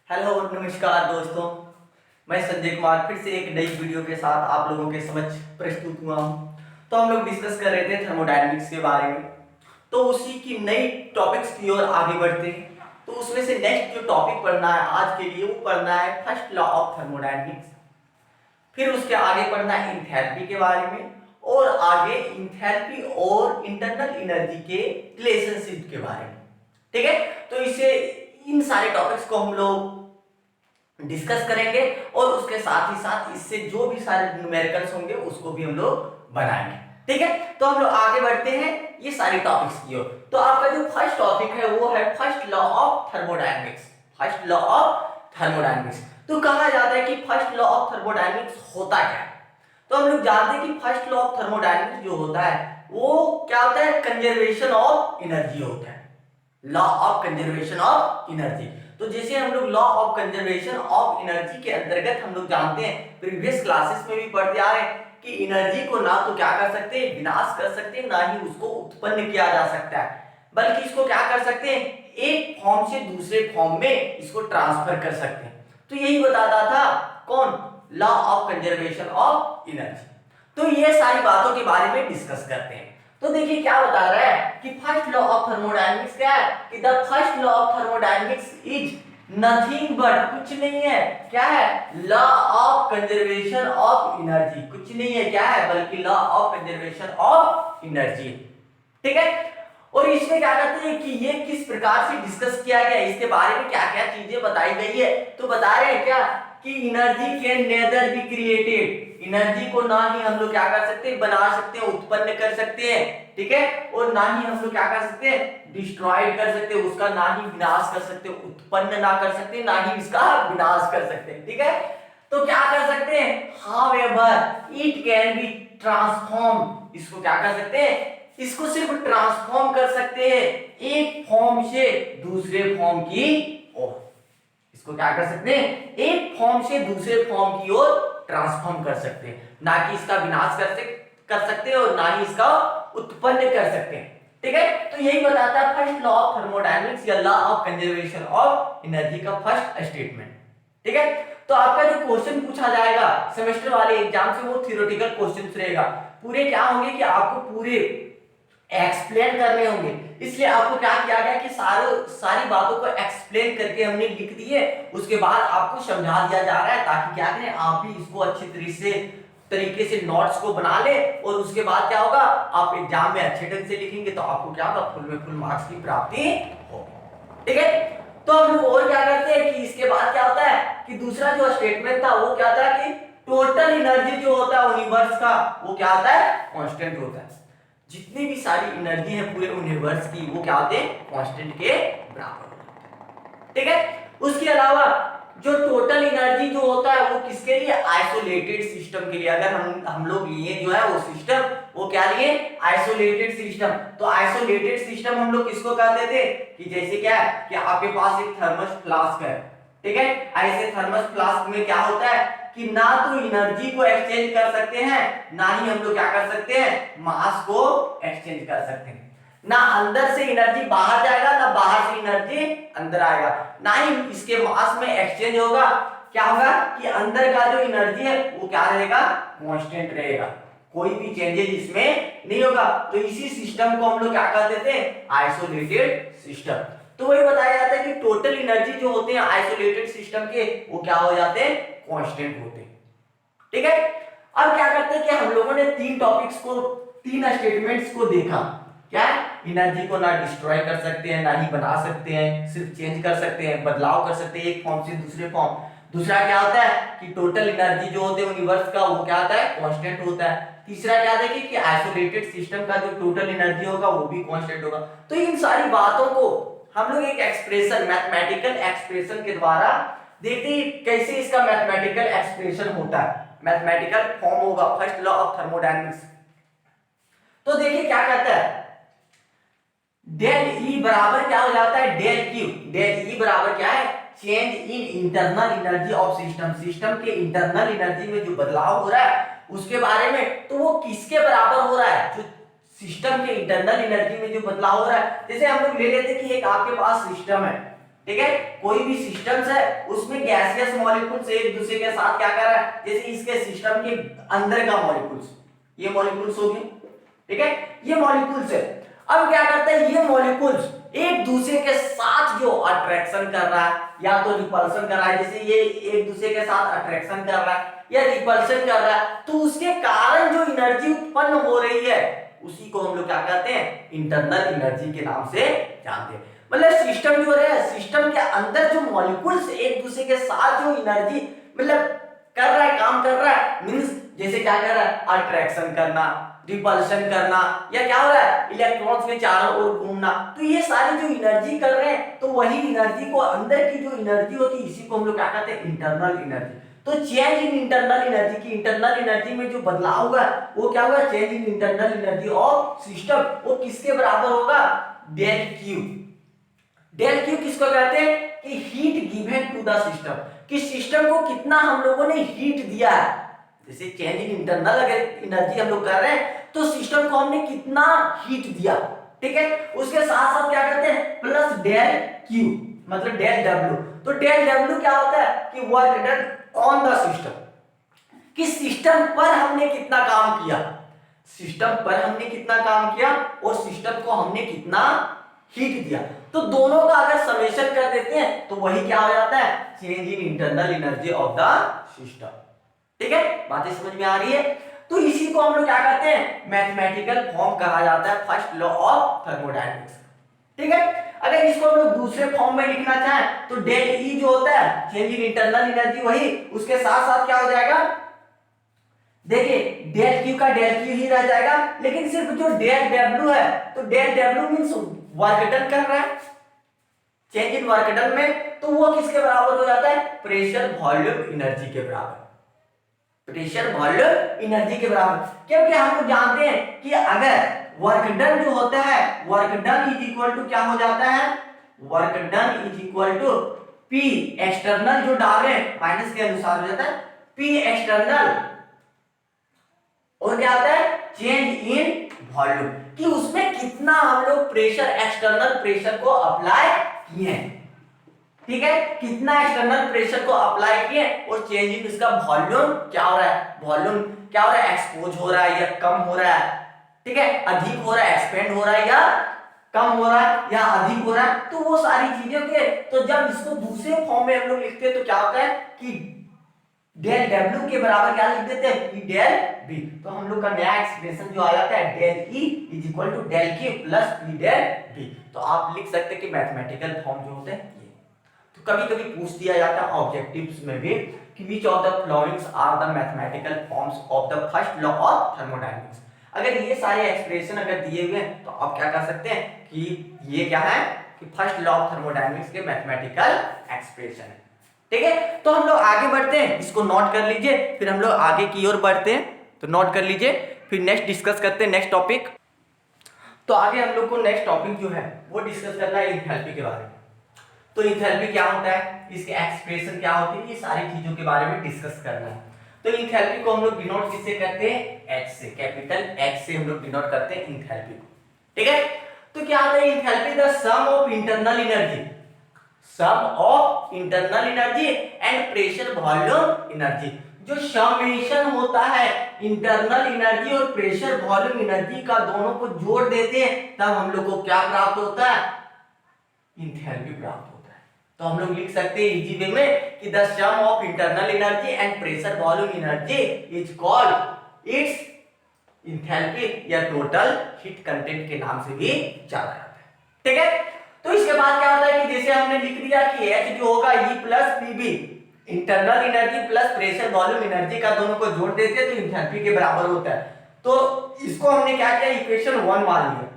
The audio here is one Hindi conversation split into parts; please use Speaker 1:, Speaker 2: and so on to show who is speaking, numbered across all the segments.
Speaker 1: हेलो नमस्कार दोस्तों। मैं संजय कुमार फिर से एक नई वीडियो के साथ आप लोगों के समक्ष प्रस्तुत हुआ हूँ। तो हम लोग डिस्कस कर रहे थे थर्मोडायनेमिक्स के बारे में। तो उसी की नई टॉपिक्स की ओर आगे बढ़ते हैं। तो उसमें से नेक्स्ट जो टॉपिक पढ़ना है आज के लिए वो पढ़ना है फर्स्ट लॉ ऑफ थर्मोडायनेमिक्स। फिर उसके आगे पढ़ना है इंथैल्पी के बारे में और आगे इंथैल्पी और इंटरनल एनर्जी के रिलेशनशिप के बारे में। ठीक है, तो इसे इन सारे टॉपिक्स को हम लोग डिस्कस करेंगे और उसके साथ ही साथ इससे जो भी सारे न्यूमेरिकल्स होंगे उसको भी हम लोग बनाएंगे। ठीक है, तो हम लोग आगे बढ़ते हैं ये सारे टॉपिक्स की ओर। तो आपका जो फर्स्ट टॉपिक है वो है first law of thermodynamics. First law of thermodynamics. तो कहा जाता है कि फर्स्ट लॉ ऑफ थर्मोडायनेमिक्स होता क्या है। तो हम लोग जानते हैं कि फर्स्ट लॉ ऑफ थर्मोडायनेमिक्स जो होता है वो क्या होता है, कंजर्वेशन ऑफ एनर्जी होता है। Law of conservation of energy. तो जैसे हम लोग law of conservation of energy के अंतर्गत हम लोग जानते हैं, प्रीवियस क्लासेस में भी पढ़ते आ रहे हैं कि एनर्जी को ना तो क्या कर सकते हैं, विनाश कर सकते हैं, ना ही उसको उत्पन्न किया जा सकता है, बल्कि इसको क्या कर सकते हैं, एक फॉर्म से दूसरे फॉर्म में इसको ट्रांसफर कर सकते हैं। तो यही बताता था कौन, law of conservation of energy. तो ये सारी बातों के बारे में डिस्कस करते हैं। तो देखिए क्या बता रहा है कि फर्स्ट लॉ ऑफ थर्मोडायनेमिक्स क्या है, कि the first law of thermodynamics is nothing but, कुछ नहीं है, क्या है, law of conservation of energy. कुछ नहीं है, क्या है, बल्कि law of conservation of energy. ठीक है, और इसमें क्या कहते हैं कि ये किस प्रकार से डिस्कस किया गया, इसके बारे में क्या क्या चीजें बताई गई है। तो बता रहे हैं क्या कि energy can nether be created, energy को ना ही हम लोग क्या कर सकते हैं, बना सकते हैं, उत्पन्न कर सकते हैं। ठीक है, और ना ही हम लोग क्या कर सकते हैं, डिस्ट्रॉयड कर सकते हैं, उसका ना ही विनाश कर सकते हैं, उत्पन्न ना कर सकते, ना ही इसका विनाश कर सकते हैं। ठीक है, तो क्या कर सकते हैं, however it can be transform, इसको क्या कर सकते हैं, इसको सिर्फ ट्रांसफॉर्म कर सकते हैं एक फॉर्म से दूसरे फॉर्म की ओर। इसको क्या कर सकते हैं, एक फॉर्म से दूसरे फॉर्म की ओर ट्रांसफॉर्म कर सकते हैं, ना कि इसका विनाश कर सकते हैं और ना ही इसका उत्पन्न कर सकते हैं। ठीक है, तो यही बताता है फर्स्ट लॉ ऑफ थर्मोडायनेमिक्स या law of conservation of energy का फर्स्ट स्टेटमेंट। ठीक है, तो आपका जो क्वेश्चन पूछा जाएगा सेमेस्टर वाले एग्जाम से वो थ्योरेटिकल क्वेश्चंस रहेगा। पूरे क्या होंगे कि आपको पूरे एक्सप्लेन करने होंगे, इसलिए आपको क्या किया गया कि सारी बातों को एक्सप्लेन करके हमने लिख दिए, उसके बाद आपको समझा दिया जा रहा है ताकि क्या करें, आप भी इसको अच्छी तरीके से नोट्स को बना ले और उसके बाद क्या होगा, आप एग्जाम में अच्छे ढंग से लिखेंगे तो आपको क्या होगा, फुल में फुल मार्क्स की प्राप्ति होगी। ठीक है, तो हम लोग और क्या करते हैं कि इसके बाद क्या होता है कि दूसरा जो स्टेटमेंट था वो क्या था कि टोटल एनर्जी जो होता है यूनिवर्स का वो क्या होता है, कांस्टेंट होता है। जितनी भी सारी एनर्जी है पूरे यूनिवर्स की वो क्या होते हैं, कांस्टेंट के बराबर होते हैं। ठीक है, उसके अलावा जो टोटल एनर्जी जो होता है वो किसके लिए, आइसोलेटेड सिस्टम के लिए। अगर हम लोग लिए जो है वो सिस्टम, वो क्या लिए, आइसोलेटेड सिस्टम। तो आइसोलेटेड सिस्टम हम लोग किसको कहते थे कि जैसे क्या है कि आपके पास एक थर्मस फ्लास्क है। ठीक है, ऐसे थर्मस फ्लास्क में क्या होता है कि ना तो एनर्जी को एक्सचेंज कर सकते हैं, ना ही हम लोग क्या कर सकते हैं, मास को एक्सचेंज कर सकते हैं। ना अंदर से एनर्जी बाहर जाएगा, ना बाहर से एनर्जी अंदर आएगा, ना ही इसके मास में एक्सचेंज होगा। क्या होगा कि अंदर का जो एनर्जी है वो क्या रहेगा, कांस्टेंट रहेगा, कोई भी चेंजेस इसमें नहीं होगा। तो इसी सिस्टम को हम लोग क्या कहते थे, आइसोलेटेड सिस्टम। तो वही बताया जाता है कि टोटल एनर्जी जो होते हैं आइसोलेटेड सिस्टम के वो क्या हो जाते हैं, कांस्टेंट होते हैं। ठीक है, अब क्या करते हैं कि हम लोगों ने तीन टॉपिक्स को, तीन स्टेटमेंट्स को देखा। क्या है, एनर्जी को ना डिस्ट्रॉय कर सकते हैं, ना ही बना सकते हैं, सिर्फ चेंज कर सकते हैं, बदलाव कर सकते हैं एक फॉर्म से दूसरे फॉर्म। दूसरा क्या होता है कि टोटल एनर्जी जो होते हैं यूनिवर्स का वो क्या होता है, कांस्टेंट होता है। तीसरा क्या देखिए कि आइसोलेटेड सिस्टम का जो टोटल एनर्जी होगा वो भी कांस्टेंट होगा। तो इन सारी बातों को हम लोग एक एक्सप्रेशन, मैथमेटिकल एक्सप्रेशन के द्वारा देखते हैं कैसे इसका मैथमेटिकल एक्सप्रेशन होता है, मैथमेटिकल फॉर्म होगा फर्स्ट लॉ ऑफ थर्मोडायनेमिक्स। तो देखिए क्या कहता है, डेल ई बराबर क्या हो जाता है, डेल क्यू। डेल ई बराबर क्या है, change in internal energy of system. System के इंटरनल एनर्जी में जो बदलाव हो रहा है उसके बारे में, तो वो किसके बराबर हो रहा है, जो सिस्टम के इंटरनल एनर्जी में जो बदलाव हो रहा है। जैसे हम लोग ले लेते कि एक आपके पास सिस्टम है, ठीक है, कोई भी सिस्टम्स है उसमें गैसियस मॉलिक्यूल्स एक दूसरे के साथ क्या कर रहा है, जैसे इसके सिस्टम के अंदर का मॉलिक्यूल्स, ये मॉलिक्यूल्स हो गए, ठीक है, ये मॉलिक्यूल्स है। अब क्या करता है, ये मॉलिक्यूल्स एक दूसरे के साथ जो अट्रैक्शन कर रहा है या तो रिपल्शन कर रहा है, जैसे ये एक दूसरे के साथ अट्रैक्शन कर रहा है या रिपल्शन कर रहा है, तो उसके कारण जो एनर्जी उत्पन्न हो रही है उसी को हम लोग क्या कहते हैं, इंटरनल एनर्जी के नाम से जानते हैं। मतलब सिस्टम जो है, सिस्टम के अंदर जो मॉलिक्यूल्स एक दूसरे के साथ जो एनर्जी मतलब कर रहा है, काम कर रहा है, मींस जैसे क्या कर रहा है, अट्रैक्शन करना, रिपल्शन करना, या क्या हो रहा है, इलेक्ट्रॉन्स के चारों ओर घूमना, तो ये सारी जो एनर्जी कर रहे हैं, तो वही एनर्जी को अंदर की जो एनर्जी होती है इसी को हम लोग क्या कहते हैं, इंटरनल एनर्जी। तो चेंज इन इंटरनल एनर्जी की, इंटरनल एनर्जी में जो बदलाव होगा वो क्या होगा, change in internal energy of system, वो किसके बराबर होगा, डेल क्यू। डेल क्यू किसको कहते हैं, कि heat given to the system, कि सिस्टम को कितना हम लोगों ने हीट दिया है। जैसे चेंज इन इंटरनल अगर एनर्जी हम लोग कर रहे हैं तो सिस्टम को हमने कितना हीट दिया, ठीक है, उसके साथ साथ क्या करते हैं, प्लस डेल क्यू मतलब डेल डब्ल्यू। तो डेल डब्ल्यू क्या होता है, कि work done on the system, कि सिस्टम पर हमने कितना काम किया, सिस्टम पर हमने कितना काम किया और सिस्टम को हमने कितना हीट दिया। तो दोनों का अगर समेशन कर देते हैं तो वही क्या हो जाता है, change in internal energy of the system. ठीक है, बातें समझ में आ रही है। तो इसी को हम लोग क्या कहते हैं, मैथमेटिकल फॉर्म कहा जाता है, फर्स्ट लॉ ऑफ थर्मोडायनेमिक्स। ठीक है, अगर इसको हम लोग दूसरे फॉर्म में लिखना चाहें तो डेल ई जो होता है, चेंज इन इंटरनल एनर्जी, वही उसके साथ साथ क्या हो जाएगा, देखिए डेल क्यू का डेल क्यू ही रह जाएगा, लेकिन सिर्फ जो डेल डब्ल्यू है, तो del W means work done कर रहा है, चेंज इन वर्क डन में, तो वो किसके बराबर हो जाता है, प्रेशर वॉल्यूम एनर्जी के बराबर, प्रेशर वॉल्यूम एनर्जी के बराबर। क्योंकि हम लोग जानते हैं कि अगर वर्क डन जो होता है, work done is equal to क्या हो जाता है, work done is equal to P external जो डाल रहे हैं माइनस के अनुसार हो जाता है पी एक्सटर्नल, और क्या आता है, चेंज इन वॉल्यूम, कि उसमें कितना हम लोग प्रेशर, एक्सटर्नल प्रेशर को अप्लाई किए हैं। ठीक है, कितना एक्सटर्नल प्रेशर को अप्लाई किए और चेंज इन इसका वॉल्यूम क्या हो रहा है, वॉल्यूम क्या हो रहा है, एक्सपोज हो रहा है या कम हो रहा है, ठीक है, अधिक हो रहा है, एक्सपेंड हो रहा है या कम हो रहा है या अधिक हो रहा है, तो वो सारी चीजें के। तो जब इसको दूसरे फॉर्म में हम लोग लिखते हैं तो क्या होता है कि डेल डब्ल्यू के बराबर क्या लिख देते हैं, पी डेल बी। तो हम लोग का नया एक्सप्रेशन जो आ जाता है del E is equal to del Q plus P del V. तो आप लिख सकते हैं कि मैथमेटिकल फॉर्म जो होते हैं ये। तो कभी कभी पूछ दिया जाता है ऑब्जेक्टिव्स में भी कि which of the followings are the mathematical forms of the first law of thermodynamics. अगर ये सारे एक्सप्रेशन अगर दिए हुए हैं तो आप क्या कर सकते हैं कि ये क्या है कि फर्स्ट लॉ ऑफ थर्मोडायनेमिक्स के मैथमेटिकल एक्सप्रेशन है। ठीक है, तो हम लोग आगे बढ़ते हैं, इसको नोट कर लीजिए, फिर हम लोग आगे की ओर बढ़ते हैं। तो नोट कर लीजिए, फिर नेक्स्ट डिस्कस करते हैं नेक्स्ट टॉपिक। तो आगे हम लोग को नेक्स्ट टॉपिक जो है वो डिस्कस करना है एंथैल्पी के बारे में। तो एंथैल्पी क्या होता है, इसके एक्सप्रेशन क्या होती है, ये सारी चीजों के बारे में डिस्कस करना है। तो एंथैल्पी को हम लोग डिनोट किससे करते हैं, एच से, कैपिटल एच से हम लोग डिनोट करते हैं एंथैल्पी को। ठीक है, तो क्या होता है enthalpy, the sum of internal energy, sum of internal energy and pressure volume energy. जो समेशन होता है इंटरनल एनर्जी और प्रेशर वॉल्यूम एनर्जी का, दोनों को जोड़ देते हैं तब हम लोग को क्या प्राप्त होता है, एंथैल्पी प्राप्त होता है। तो हम लोग लिख सकते हैं इजी वे में कि the sum of internal energy and pressure volume energy is called its enthalpy या टोटल हीट कंटेंट के नाम से भी जाना जाता है। ठीक है, तो इसके बाद क्या होता है कि जैसे हमने लिख दिया कि H जो होगा E plus Pb, internal energy plus pressure volume energy का, दोनों को जोड़ देते हैं तो एंथैल्पी के बराबर होता है। तो इसको हमने क्या किया, इक्वेशन 1 मान लिया।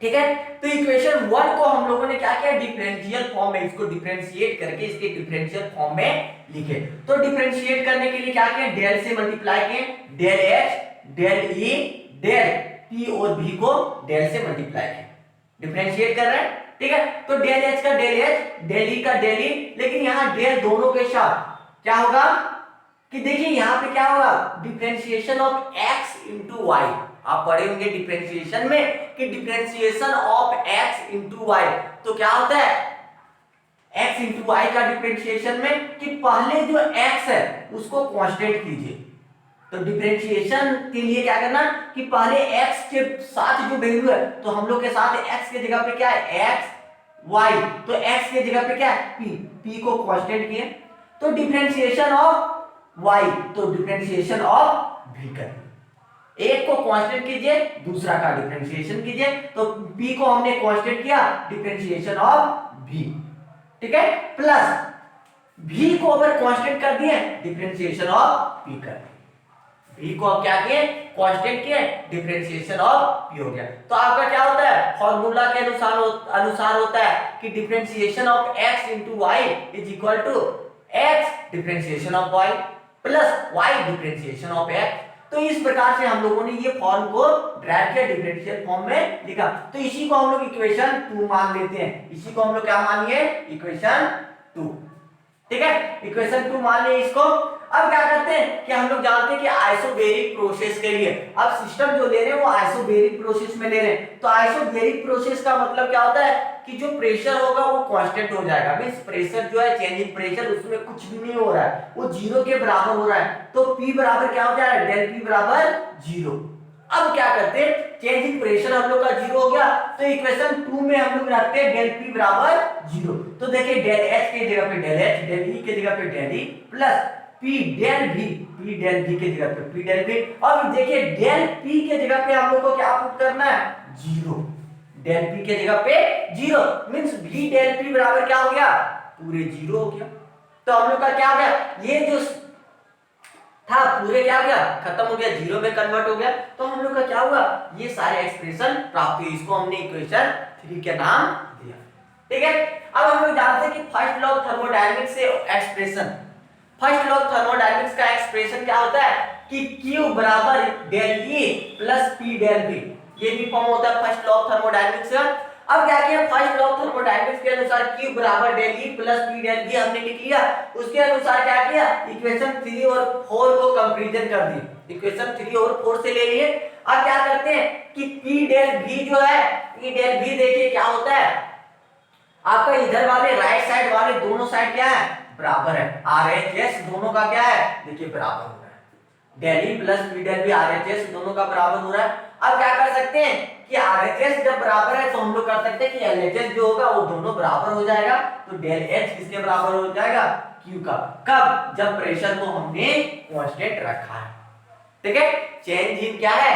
Speaker 1: ठीक है, तो इक्वेशन 1 को हम लोगों ने क्या किया, डिफरेंशियल फॉर्म में इसको डिफरेंशिएट करके इसके डिफरेंशियल फॉर्म में लिखे। तो डिफरेंशिएट करने के लिए क्या किया, डेल से मल्टीप्लाई किए, del H del E del P और V को डेल से मल्टीप्लाई किया, डिफरेंशिएट कर रहे हैं। ठीक है, तो डेल H का डेल H, डेल E का डेल E, लेकिन यहां डेल दोनों के साथ क्या होगा कि देखिए यहां पे क्या होगा, differentiation of x into y. आप पढ़े होंगे डिफरेंशिएशन में कि differentiation of x into y, तो क्या होता है x इंटू वाई का डिफरेंशिएशन में कि पहले जो x है उसको कांस्टेंट कीजिए। तो डिफरेंशिएशन के लिए क्या करना कि पहले x के साथ जो वैल्यू है तो हम लोग के साथ x के जगह पे क्या है x y, तो x के जगह पे क्या है p को कांस्टेंट किए। तो डिफरेंशिएशन ऑफ y, तो डिफरेंशिएशन ऑफ v करिए, एक को कांस्टेंट कीजिए दूसरा का डिफरेंशिएशन कीजिए। तो p को हमने कांस्टेंट किया, डिफरेंशिएशन ऑफ v, ठीक है, प्लस v को अगर कांस्टेंट कर दिए डिफरेंशिएशन ऑफ p कर दिए, v को अब क्या किए कांस्टेंट किए, डिफरेंशिएशन ऑफ p हो गया। तो आपका क्या होता है फॉर्मूला के अनुसार होता है कि differentiation of x into y is equal to x differentiation of y plus y differentiation of x। तो इस प्रकार से हम लोगों ने ये फॉर्म को ड्राइव किया, डिफरेंशियल फॉर्म में लिखा। तो इसी को हम लोग इक्वेशन 2 मान लेते हैं, इसी को हम लोग क्या मान लिए इक्वेशन 2, ठीक है, इक्वेशन 2 मान लिए इसको। अब क्या करते हैं कि हम लोग जानते हैं कि आइसोबैरिक प्रोसेस के लिए अब सिस्टम जो ले रहे हैं वो आइसोबैरिक प्रोसेस में ले रहे हैं। तो आइसोबैरिक प्रोसेस का मतलब क्या होता है कि जो प्रेशर होगा वो कांस्टेंट हो जाएगा, मींस प्रेशर जो है चेंज इन प्रेशर उसमें कुछ भी नहीं हो रहा है, वो जीरो के बराबर हो रहा है। तो P बराबर क्या हो जाएगा डेल P बराबर 0। अब क्या करते हैं चेंज इन प्रेशर हम लोग का 0 हो गया, तो इक्वेशन 2 में हम लोग रखते हैं डेल P बराबर 0। तो देखिए डेल H के जगह पे डेल H, डेल E के जगह पे del E plus P del V, P del V के जगह पे P डेल V। अब देखिए डेल P के जगह पे हम लोग को क्या पुट करना है 0, डेल P के जगह पे 0 मींस V डेल P बराबर क्या हो गया पूरे 0 हो गया। तो हम लोग का क्या हो गया ये जो था पूरे क्या हो गया खत्म हो गया, 0 में कन्वर्ट हो गया। तो हम लोग का क्या हुआ ये सारे एक्सप्रेशन प्राप्त हुए, इसको हमने इक्वेशन 3 के नाम दिया, ठीक है। अब हम लोग जानते हैं कि फर्स्ट लॉ ऑफ थर्मोडायनामिक्स से expression, first law of thermodynamics का एक्सप्रेशन क्या होता है कि Q बराबर del E plus P del V, ये भी फॉर्म होता है फर्स्ट लॉ ऑफ थर्मोडायनामिक्स का। अब क्या किया फर्स्ट लॉ ऑफ थर्मोडायनामिक्स के अनुसार Q बराबर del E plus P del V हमने लिख लिया, उसके अनुसार क्या किया इक्वेशन 3 और 4 को कंपैरिजन कर दी, इक्वेशन 3 और 4 से ले लिए। अब क्या करते हैं कि P डेल V जो है P डेल V देखिए क्या होता है आपका इधर वाले राइट साइड वाले दोनों साइड क्या है बराबर है, RHS दोनों का क्या है देखिए बराबर हो रहा है, del E plus P del V RHS दोनों का बराबर हो रहा है। अब क्या कर सकते हैं कि RHS जब बराबर है तो हम लोग कर सकते हैं कि LHS जो होगा वो दोनों बराबर हो जाएगा। तो डेल H किसके बराबर हो जाएगा Q का, कब जब प्रेशर को हमने कांस्टेंट रखा है, ठीक है। चेंज इन क्या है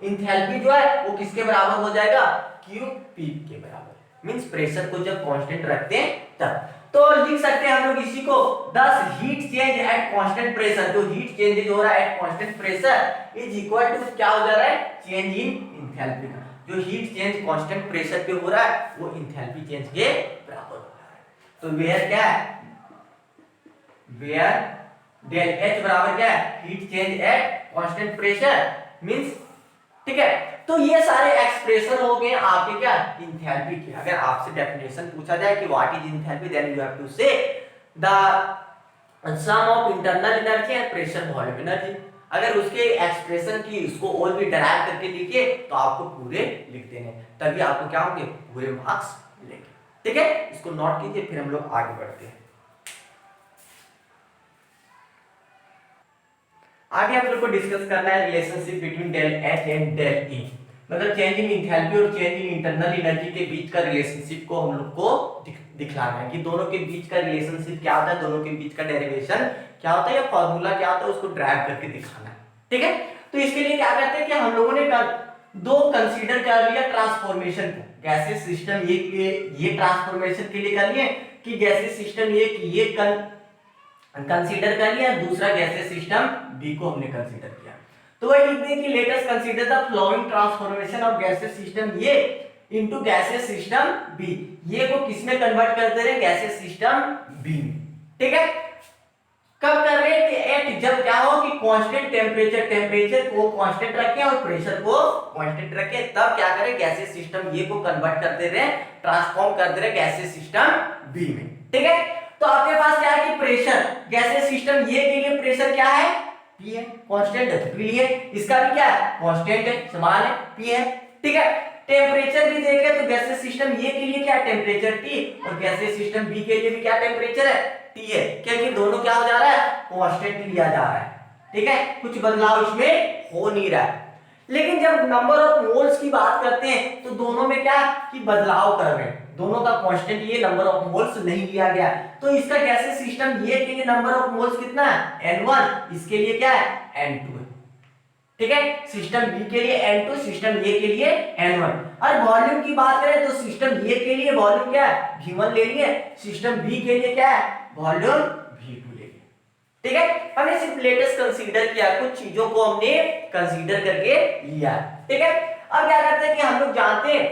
Speaker 1: इंथैल्पी जो है वो किसके बराबर हो जाएगा QP के बराबर, मींस प्रेशर को जब कांस्टेंट रखते हैं तब। तो लिख सकते हैं हम लोग इसी को 10 heat change at constant pressure, जो हीट चेंज हो रहा है at constant pressure is equal to क्या हो जा रहा है चेंज इन एंथैल्पी का, जो हीट चेंज कांस्टेंट प्रेशर पे हो रहा है वो एंथैल्पी चेंज के बराबर हो रहा है। तो वेयर क्या है वेयर डेल H बराबर क्या है heat change at constant pressure means, ठीक है। तो ये सारे एक्सप्रेशन हो गए आपके क्या एंथैल्पी के। अगर आपसे डेफिनेशन पूछा जाए कि what is enthalpy then you have to say the sum of internal energy and pressure volume energy. अगर उसके एक्सप्रेशन की उसको और भी डराइव करके लिखिए तो आपको पूरे लिख देने, तभी आपको क्या होंगे पूरे मार्क्स मिलेंगे, ठीक है। इसको नोट कीजिए फिर हम लोग आगे बढ़ते हैं। आगे हम लोग को डिस्कस करना है relationship between del H and del E, मतलब चेंज इन एंथैल्पी और चेंज इन इंटरनल एनर्जी के बीच का रिलेशनशिप को हम लोग को दिखलाना है कि दोनों के बीच का रिलेशनशिप क्या होता है, दोनों के बीच का डेरिवेशन क्या होता है या फॉर्मूला क्या होता है उसको ड्राइव करके दिखाना है, ठीक है। तो इसके लिए क्या करते हैं कि हम लोगों ने दो कंसीडर कर लिया ट्रांसफॉर्मेशन को, गैसेस सिस्टम ये ट्रांसफॉर्मेशन के लिए कर लिए कि गैसेस सिस्टम ये कंसीडर कर लिया, दूसरा गैसेस सिस्टम बी को हमने कंसीडर किया। तो वही लिखते हैं कि let us consider the following transformation of gases system A into gases system बी, ये को किस में कन्वर्ट कर दे रहे हैं गैसेस सिस्टम बी में, ठीक है। कब कर रहे हैं कि एट जब क्या हो कि कांस्टेंट टेम्परेचर को कांस्टेंट रखें और प्रेशर को कांस्टेंट रखें, तब क्या करें गैसेस सिस्टम ए को कन्वर्ट कर दे रहे हैं, ट्रांसफॉर्म कर दे रहे हैं गैसेस सिस्टम बी में, ठीक है। तो आपके पास क्या है कि प्रेशर गैसेस सिस्टम ए के लिए प्रेशर क्या है P है, कांस्टेंट है P है, इसका भी क्या है कांस्टेंट है समान है P है, ठीक है। टेम्परेचर भी देखे तो गैसेस सिस्टम ए के लिए क्या है टेम्परेचर टी, और गैसेस सिस्टम बी के लिए भी क्या टेम्परेचर है टी है, क्योंकि दोनों क्या हो जा रहा है कांस्टेंट लिया जा रहा है। ठीक है, कुछ बदलाव इसमें हो नहीं रहा है। लेकिन जब नंबर ऑफ मोल्स की बात करते हैं तो दोनों में क्या कि बदलाव कर रहे हैं, दोनों का कांस्टेंट ये नंबर ऑफ मोल्स नहीं लिया गया। तो इसका गैसेस सिस्टम ये के लिए नंबर ऑफ मोल्स कितना है n1, इसके लिए क्या है n2 है। ठीक है, सिस्टम बी के लिए n2, सिस्टम ए के लिए n1। और वॉल्यूम की बात करें तो सिस्टम ए के लिए वॉल्यूम क्या है v1 ले लिए, सिस्टम बी के लिए क्या है वॉल्यूम v2 ले लिए। ठीक है, हमने सिर्फ लेटेस्ट कंसीडर किया, कुछ चीजों को हमने कंसीडर करके लिया। ठीक है, अब क्या करते हैं कि हम लोग जानते हैं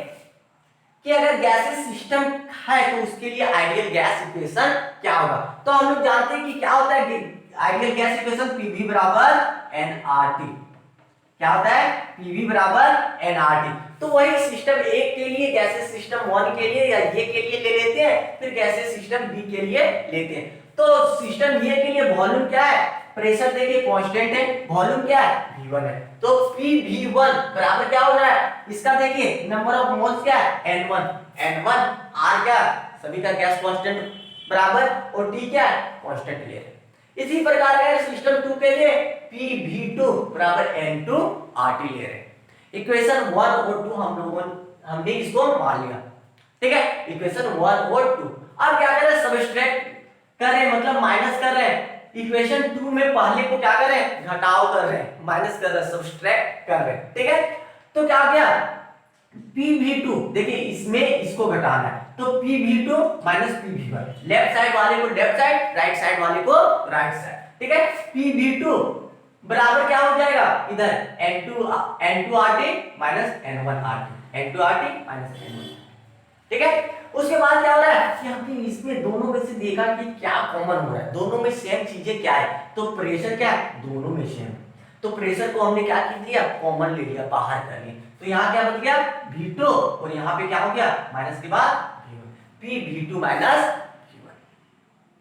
Speaker 1: कि अगर गैसेस सिस्टम है तो उसके लिए आइडियल गैस इक्वेशन क्या होगा। तो हम लोग जानते हैं कि क्या होता है आइडियल गैस इक्वेशन PV बराबर nRT। क्या होता है PV बराबर nRT। तो वही सिस्टम एक के लिए गैसेस सिस्टम 1 के लिए या ये के लिए ले लेते हैं, फिर गैसेस सिस्टम बी के लिए लेते हैं। तो सिस्टम ये के लिए वॉल्यूम क्या है, प्रेशर देखिए कांस्टेंट है, वॉल्यूम क्या है V1 है, तो PV1 बराबर क्या हो रहा है इसका देखिए नंबर ऑफ मोल्स क्या है n1 R क्या सभी का गैस कांस्टेंट बराबर, और T क्या है कांस्टेंट ले रहे। इसी प्रकार का सिस्टम 2 के लिए PV2 बराबर n2 RT ले रहे। इक्वेशन 1 और 2 हमने इसको मान लिया। ठीक है, इक्वेशन 1 और 2। अब क्या करें सबट्रैक्ट कर रहे हैं, मतलब माइनस कर रहे हैं। इक्वेशन 2 में पहले को क्या कर रहे हैं घटाव कर रहे हैं, माइनस कर रहे हैं, सबट्रैक्ट कर रहे हैं। ठीक है, तो क्या गया PV2 देखिए इसमें इसको घटाना है, तो PV2 minus PV1, left side वाले को लेफ्ट साइड, राइट साइड वाले को राइट साइड। ठीक है, PV2 बराबर क्या हो जाएगा इधर n2RT minus n1RT, n2RT minus n1। ठीक है, उसके बाद क्या हो रहा है कि हमने इसमें दोनों में से देखा कि क्या कॉमन हो रहा है, दोनों में सेम चीजें क्या है, तो प्रेशर क्या है दोनों में सेम, तो प्रेशर को हमने क्या कर दिया कॉमन ले लिया, बाहर कर लिया। तो यहाँ क्या बच गया V2 और यहाँ पे क्या हो गया माइनस के बाद V1, PV2 माइनस V1।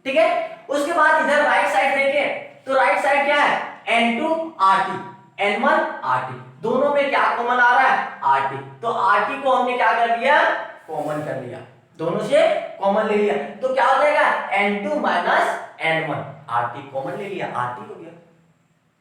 Speaker 1: ठीक है, उसके बाद इधर राइट साइड देखें तो राइट साइड क्या है n2RT n1RT, दोनों में क्या कॉमन आ रहा है RT, तो RT को हमने क्या कर दिया कॉमन कर लिया, दोनों से कॉमन ले लिया, तो क्या हो जाएगा n2 minus n1, RT common ले लिया RT हो गया।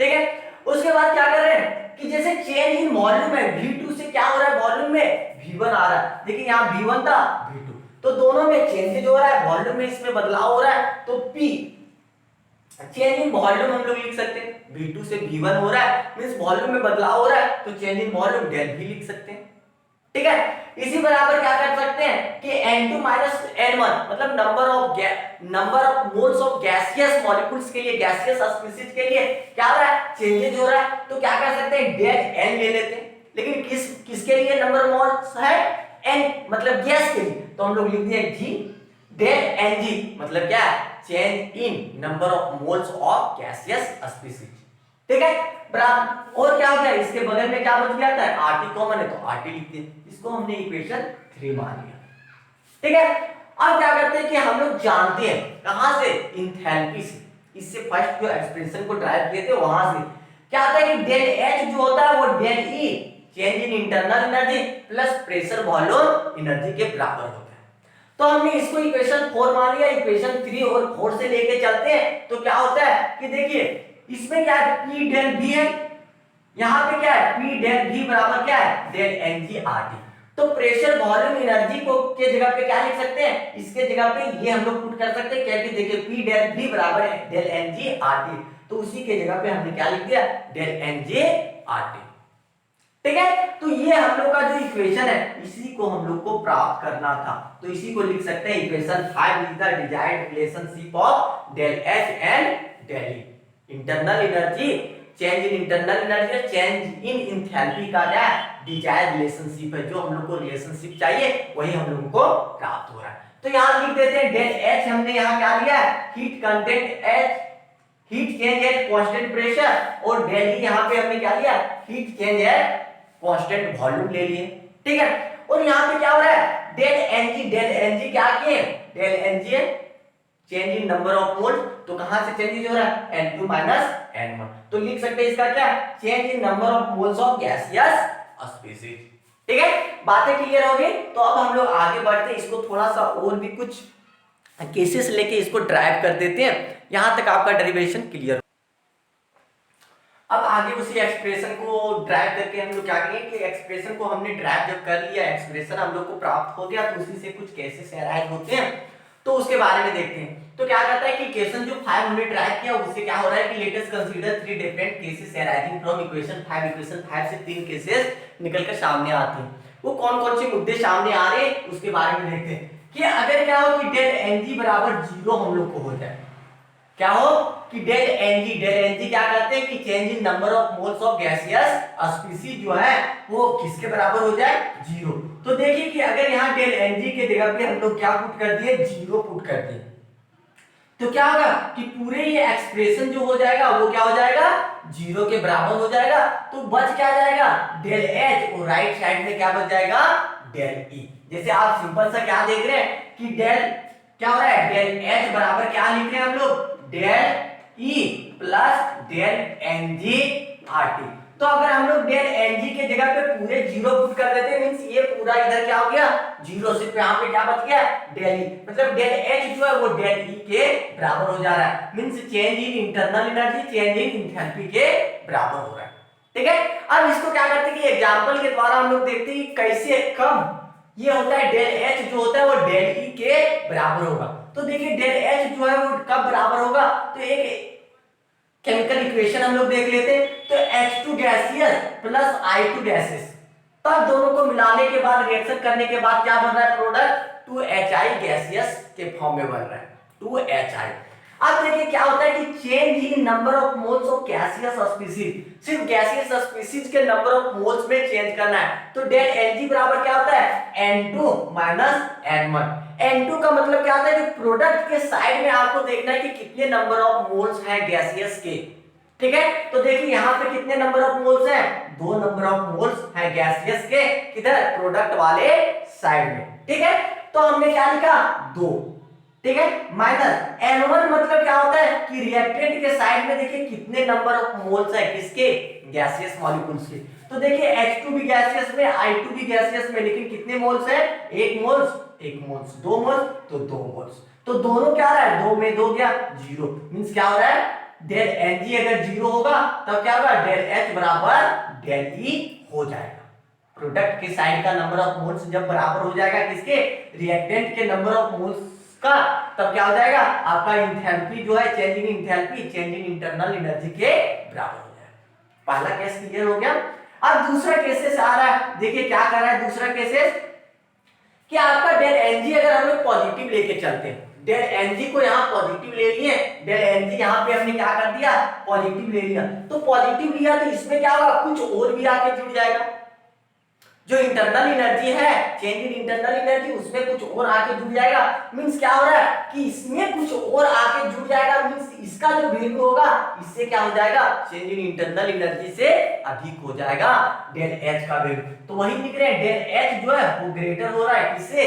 Speaker 1: ठीक है, उसके बाद क्या कर रहे हैं कि जैसे चेंज इन वॉल्यूम है V2 से क्या हो रहा है वॉल्यूम में V1 आ रहा है, देखिए यहाँ V1 था V2, तो दोनों में चेंजेज हो रहा है, वॉल्यूम में इसमें बदलाव हो रहा है, तो P चेंज इन वॉल्यूम हम लोग लिख सकते हैं, V2 से V1 हो रहा है मींस वॉल्यूम में बदलाव हो रहा है, तो चेंज इन वॉल्यूम डेल भी लिख सकते हैं। ठीक है, इसी बराबर क्या कर सकते हैं कि n2 माइनस n1 मतलब number of moles of gaseous molecules के लिए, गैसियस स्पीशीज के लिए क्या हो रहा है चेंजेज हो रहा है, तो क्या कर सकते हैं डेल n ले लेते हैं, लेकिन किसके लिए नंबर मोल्स है n मतलब गैस के लिए, तो हम लोग लिख दिए g डेल ng मतलब क्या है change in number of moles of gaseous species. ठीक है, बराबर, और क्या हो गया इसके बगल में क्या बच गया था RT कॉमन है तो RT लिख दिए, इसको हमने इक्वेशन 3 मान लिया। ठीक है, अब क्या करते हैं कि हम लोग जानते हैं कहां से एंथैल्पी से, इससे फर्स्ट जो एक्सप्रेशन को ड्राइव किए थे वहां से क्या आता है कि डेल H जो होता है वो del E change in internal energy plus pressure volume energy के बराबर होता है। तो हमने इसको इक्वेशन 4 मान लिया, इक्वेशन 3 और 4 से लेके चलते हैं तो क्या होता है कि देखिए इसमें क्या है P डेल V है, यहाँ पे क्या है P डेल V बराबर क्या है डेल ng RT, तो प्रेशर वॉल्यूम एनर्जी को के जगह पे क्या लिख सकते हैं, इसके जगह पे ये हम लोग पुट कर सकते हैं क्योंकि देखिए P डेल V बराबर है डेल ng RT, तो उसी के जगह पे हमने क्या लिख दिया डेल ng RT। ठीक है, तो ये हम लोग का जो इक्वेशन है इसी को हम लोग को प्राप्त करना था, तो इसी को लिख सकते हैं equation 5 is the desired relationship of del H and del E, internal energy change in internal energy change in enthalpy का क्या डिजायर्ड रिलेशनशिप है, जो हम लोग को रिलेशनशिप चाहिए वही हम लोगों को प्राप्त हो रहा है। तो यहां लिख देते हैं डेल H हमने यहां क्या लिया heat content H heat change at constant pressure, और डेल E यहां पे हमने क्या लिया heat change at constant volume ले लिए। ठीक है, और यहां पे क्या हो रहा है डेल ng क्या किए del ng change in number of moles, तो कहां से चेंज हो रहा है n2 माइनस n1, तो लिख सकते हैं इसका क्या change in number of moles of gaseous species. ठीक है, बातें क्लियर हो गई। तो अब हम लोग आगे बढ़ते हैं, इसको थोड़ा सा और भी कुछ केसेस लेके इसको ड्राइव कर देते हैं, यहां तक आपका डेरिवेशन क्लियर। अब आगे उसी एक्सप्रेशन को ड्राइव करके हम लोग क्या करेंगे कि एक्सप्रेशन को हमने ड्राइव जब कर लिया, एक्सप्रेशन हम लोग को प्राप्त हो गया, तो उसी से कुछ केसेस अराइज होते हैं, तो उसके बारे में देखते हैं। तो क्या कहता है कि क्वेश्चन जो 5 हमने ड्राइव किया उससे क्या हो रहा है कि let us consider 3 different cases arising from equation 5। Equation 5 से 3 केसेस निकलकर सामने आते हैं। वो कौन कौन से मुद्दे सामने आ रहे हैं उसके बारे में देखते हैं कि अगर क्या हो कि डेल एनजी बराबर 0 हम लोग को हो जाए, क्या हो कि डेल एनजी क्या कहते हैं कि change in number of moles of gaseous species जो है वो किसके बराबर हो जाए, 0। तो देखिए कि अगर यहाँ डेल एनजी के जगह पे हम लोग क्या पुट कर दिए, 0 पुट कर दिए, तो क्या होगा कि पूरे ये एक्सप्रेशन जो हो जाएगा वो क्या हो जाएगा, 0 के बराबर हो जाएगा। तो बच क्या जाएगा, डेल एच, और राइट साइड में क्या बच जाएगा, डेल ई। जैसे आप सिंपल सा क्या देख रहे हैं कि डेल क्या हो रहा है, डेल एच बराबर क्या लिख रहे हैं हम लोग, del E plus del NG RT. तो अगर हम लोग डेल एनजी के जगह पे पूरे 0 पुट कर देते हैं, मींस ये पूरा इधर क्या हो गया 0, सिर्फ यहाँ पे क्या बच गया, डेल ई। मतलब डेल एच जो है वो डेल ई के बराबर हो जा रहा है, means change in internal energy change in enthalpy के बराबर हो रहा है। ठीक है, अब इसको क्या करते हैं कि एग्जांपल के द्वारा हम लोग देखते हैं कि कैसे कब ये होता है डेल एच जो होता है वो डेल ई के बराबर होगा। तो देखिए डेल एच जो है वो कब बराबर होगा, तो एक केमिकल इक्वेशन हम लोग देख लेते हैं। तो H2 gaseous plus I2 gases, तब दोनों को मिलाने के बाद रिएक्शन करने के बाद क्या बन रहा है, प्रोडक्ट 2HI गैसियस के फॉर्म में बन रहा है, 2HI। अब देखिए क्या होता है कि change in number of moles of gaseous species, सिर्फ गैसियस स्पीसीज के नंबर ऑफ मोल्स में चेंज करना है। तो डेल Ng बराबर क्या होता है, N2 माइनस N1। N2 का मतलब क्या होता है कि प्रोडक्ट के साइड में आपको देखना है कि कितने नंबर ऑफ मोल्स हैं गैसियस के। ठीक है, तो देखिए यहाँ पे कितने नंबर ऑफ मोल्स हैं, 2 नंबर ऑफ मोल्स हैं गैसियस के, किधर, प्रोडक्ट वाले साइड में। ठीक है, तो हमने क्या लिखा, 2। ठीक है, माइनस N1 मतलब क्या होता है कि रिएक्टेंट के साइड में देखिए कितने नंबर ऑफ मोल्स है किसके, गैसियस मॉलिक्यूल्स के। तो देखिए H2 भी गैसियस में, I2 भी गैसियस में, लेकिन कितने मोल्स है, 1 मोल्स 1 मोल्स, 2 मोल्स तो 2 मोल्स। तो दोनों क्या आ रहा है, 2 में 2 गया 0, मींस क्या हो रहा है, डेल Ng अगर 0 होगा तब क्या होगा, डेल H बराबर डेल E हो जाएगा। प्रोडक्ट के साइड का नंबर ऑफ मोल्स जब बराबर हो जाएगा किसके, रिएक्टेंट के नंबर ऑफ मोल्स का, तब क्या हो जाएगा आपका एंथैल्पी जो है, change in enthalpy change in internal energy के बराबर हो जाएगा। पहला केस क्लियर हो गया। अब दूसरा केसेस आ रहा है, देखिए क्या कर रहा है दूसरा केसेस कि आपका डेल Ng अगर हम लोग पॉजिटिव लेके चलते हैं, डेल Ng को यहाँ पॉजिटिव ले लिए, डेल Ng यहाँ पे हमने क्या कर दिया, पॉजिटिव ले लिया। तो पॉजिटिव लिया तो इसमें क्या होगा, कुछ और भी आके जुड़ जाएगा, जो इंटरनल एनर्जी है, चेंज इन इंटरनल एनर्जी, उसमें कुछ और आके जुड़ जाएगा। मींस क्या हो रहा है कि इसमें कुछ और आके जुड़ जाएगा, मींस इसका जो वैल्यू होगा इससे क्या हो जाएगा, चेंज इन इंटरनल एनर्जी से अधिक हो जाएगा डेल एच का वैल्यू। तो वही लिख रहे हैं डेल एच जो है वो ग्रेटर हो रहा है किससे,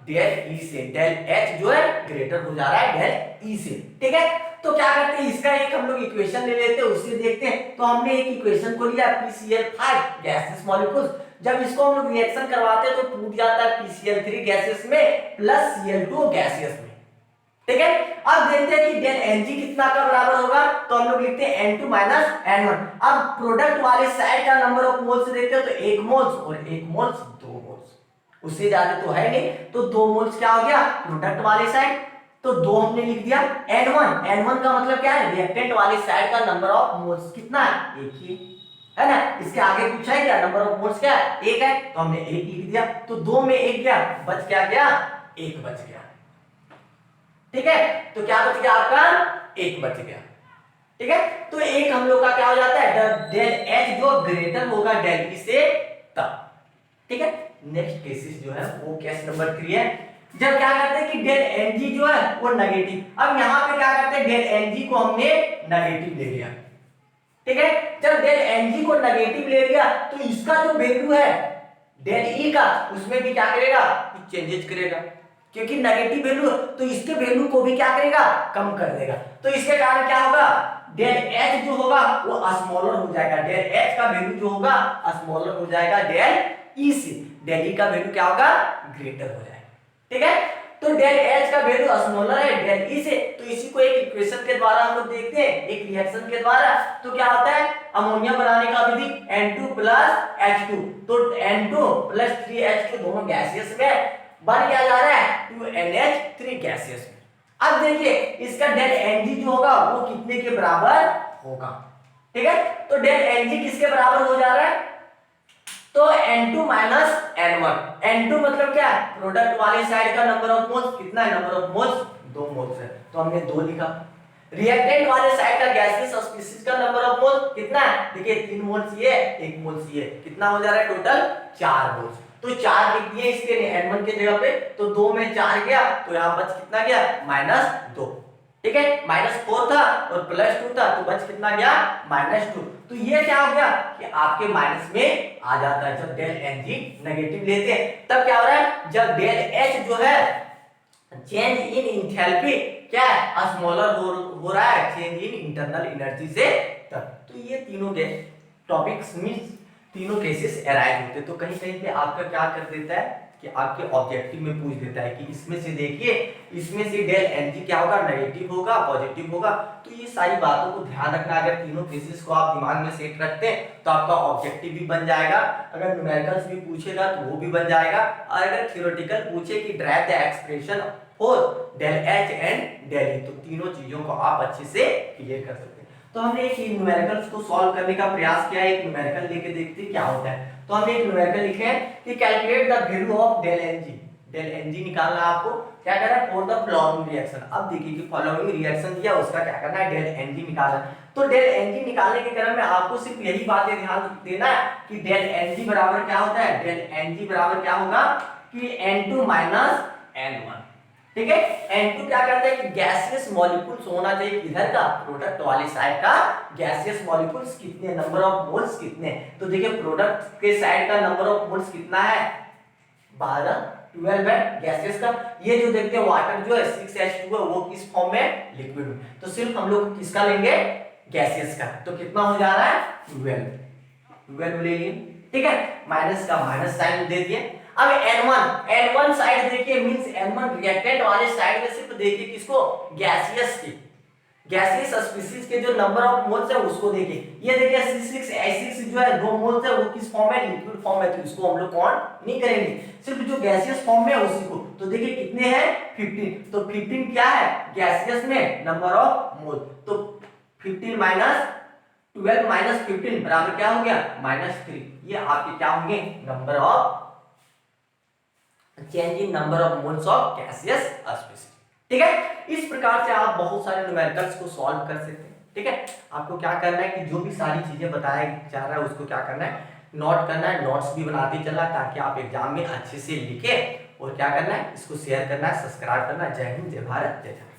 Speaker 1: डेल ई से। डेल एच जो है ग्रेटर हो जा रहा है डेल ई से। ठीक है, तो क्या करते हैं, इसका एक हम लोग इक्वेशन ले लेते हैं, उससे देखते हैं। तो हमने एक इक्वेशन को लिया PCl5 गैसेस मॉलिक्यूल्स, जब इसको हम लोग रिएक्शन करवाते हैं तो टूट जाता है PCl3 गैसेस में प्लस Cl2 गैसेस में। ठीक है, अब देखते हैं कि डेल Ng कितना का बराबर होगा, तो हम लोग लिखते हैं N2 माइनस N1। अब प्रोडक्ट वाले साइड का नंबर ऑफ मोल्स देखते हो तो 1 मोल्स और 1 मोल्स 2 मोल्स, उससे ज्यादा तो है नहीं, तो 2 मोल्स क्या हो गया प्रोडक्ट वाले साइड, तो 2 हमने लिख दिया। N1 का मतलब क्या है, रिएक्टेंट वाले साइड का नंबर ऑफ मोल्स कितना है, 1 ही है ना, इसके आगे पूछा है क्या, नंबर ऑफ मोल्स क्या है, 1 है, तो हमने 1 लिख दिया। तो 2 में 1 गया, बच क्या गया, 1 बच गया। ठीक है, तो क्या बच गया आपका, 1 बच गया। ठीक है, तो 1 हम लोग का क्या हो जाता है, डेल एच जो ग्रेटर होगा डेल ई से तब। ठीक है, नेक्स्ट केसेस जो है वो केस नंबर 3 है, जब क्या करते हैं कि डेल Ng जो है वो नेगेटिव। अब यहां पे क्या करते हैं, डेल Ng को हमने नेगेटिव ले लिया। ठीक है, जब डेल Ng को नेगेटिव ले लिया तो इसका जो वैल्यू है डेल E का, उसमें भी क्या करेगा, कुछ चेंजेस करेगा, क्योंकि नेगेटिव वैल्यू तो इसके वैल्यू को भी क्या करेगा, कम कर देगा। तो इसके कारण क्या होगा, डेल H जो होगा वो स्मॉलर हो जाएगा, डेल H का वैल्यू जो होगा स्मॉलर हो जाएगा डेल ई से, डेल ई का वैल्यू क्या होगा, ग्रेटर हो जाएगा। ठीक है, तो डेल एच का वैल्यू स्मॉलर है डेल ई से, तो इसी को एक इक्वेशन के द्वारा हम लोग देखते हैं, एक रिएक्शन के द्वारा। तो क्या होता है, अमोनिया बनाने का विधि N2 प्लस H2, तो N2 प्लस 3H2 दोनों गैसियस में बन क्या जा रहा है, 2NH3 गैसियस में। अब देखिए इसका डेल Ng जो होगा वो कितने के बराबर होगा। ठीक है, तो डेल Ng किसके बराबर हो जा रहा है, तो N2 माइनस N1, N2 मतलब क्या है, प्रोडक्ट वाले साइड का नंबर ऑफ मोल्स कितना है, नंबर ऑफ मोल्स 2 मोल्स है, तो हमने 2 लिखा। रिएक्टेंट वाले साइड का गैसियस स्पीशीज का नंबर ऑफ मोल्स कितना है, देखिए 3 मोल्स ये 1 मोल्स ये, कितना हो जा रहा है टोटल 4 मोल्स, तो 4 लिख दिए इसके N1 के जगह पे, तो 2 में 4 गया, तो यहाँ बच कितना गया, -2। ठीक है, -4 था और +2 था, तो बच कितना गया, -2। तो ये क्या हो गया कि आपके माइनस में आ जाता है जब डेल Ng नेगेटिव लेते हैं। तब क्या हो रहा है, जब डेल H जो है चेंज इन इंथैल्पी क्या है, स्मॉलर हो रहा है चेंज इन इंटरनल एनर्जी से, तब। तो ये तीनों के टॉपिक्स मींस तीनों केसेस अराइज होते हैं। तो कहीं कहीं पे आपका क्या कर देता है कि आपके ऑब्जेक्टिव में पूछ देता है कि इसमें से देखिए, इसमें से डेल Ng क्या होगा, नेगेटिव होगा पॉजिटिव होगा। तो ये सारी बातों को ध्यान रखना, अगर तीनों केसेस को आप दिमाग में सेट रखते हैं तो आपका ऑब्जेक्टिव भी बन जाएगा, अगर न्यूमेरिकल्स भी पूछेगा तो वो भी बन जाएगा, और अगर थ्योरेटिकल पूछे कि derive the expression for del H and del E, तो तीनों चीजों को आप अच्छे से क्लियर कर सकते हैं। तो हमने एक न्यूमेरिकल्स को सॉल्व करने का प्रयास किया है, एक न्यूमेरिकल लेके देखते हैं क्या होता है। तो हमने एक न्यूमेरिकल लिखे है कि calculate the value of del Ng, del Ng निकालना है आपको, क्या करना है, फॉर द फॉलोइंग रिएक्शन। अब देखिए कि फॉलोइंग रिएक्शन दिया उसका क्या करना है, डेल Ng निकालना है। तो डेल Ng निकालने के क्रम में आपको सिर्फ यही बातें ध्यान देना है कि डेल Ng बराबर क्या होता है, डेल Ng बराबर क्या होगा कि N2 माइनस N1। ठीक है, N2 क्या करता है कि गैसियस मॉलिक्यूल्स होना चाहिए इधर का, प्रोडक्ट वाली साइड का गैसियस मॉलिक्यूल्स कितने, नंबर ऑफ मोल्स कितने। तो देखिए प्रोडक्ट के साइड का नंबर ऑफ मोल्स कितना है, 12 है गैसियस का। ये जो देखते हैं वाटर जो है 6H2 है, वो किस फॉर्म में, लिक्विड में। तो सिर्फ हम लोग किसका लेंगे, गैसियस का, तो कितना हो जा रहा है 12 ले लिए। ठीक है, माइनस का माइनस साइन दे दिए। अब N1 साइड देखिए, मींस N1 रिएक्टेंट वाले साइड में सिर्फ देखिए किसको, गैसियस की, गैसियस स्पीशीज के जो नंबर ऑफ मोल्स है उसको देखिए। ये देखिए C6H6 जो है 2 मोल्स है, वो किस फॉर्म में, लिक्विड फॉर्म में, तो इसको हम लोग काउंट नहीं करेंगे, सिर्फ जो गैसियस फॉर्म में है उसी को। तो देखिए कितने हैं 15, तो 15 क्या है गैसियस में नंबर ऑफ मोल, तो 15 माइनस 12 माइनस 15 बराबर क्या हो गया, -3। ये आपके क्या होंगे, number of change in number of moles of gaseous species. ठीक है, इस प्रकार से आप बहुत सारे न्यूमेरिकल्स को सॉल्व कर सकते हैं। ठीक है, आपको क्या करना है कि जो भी सारी चीजें बताया जा रहा है उसको क्या करना है, नोट करना है, नोट्स भी बनाते चलना, ताकि आप एग्जाम में अच्छे से लिखे। और क्या करना है, इसको शेयर करना है, सब्सक्राइब करना है। जय हिंद, जय भारत, जय भारत।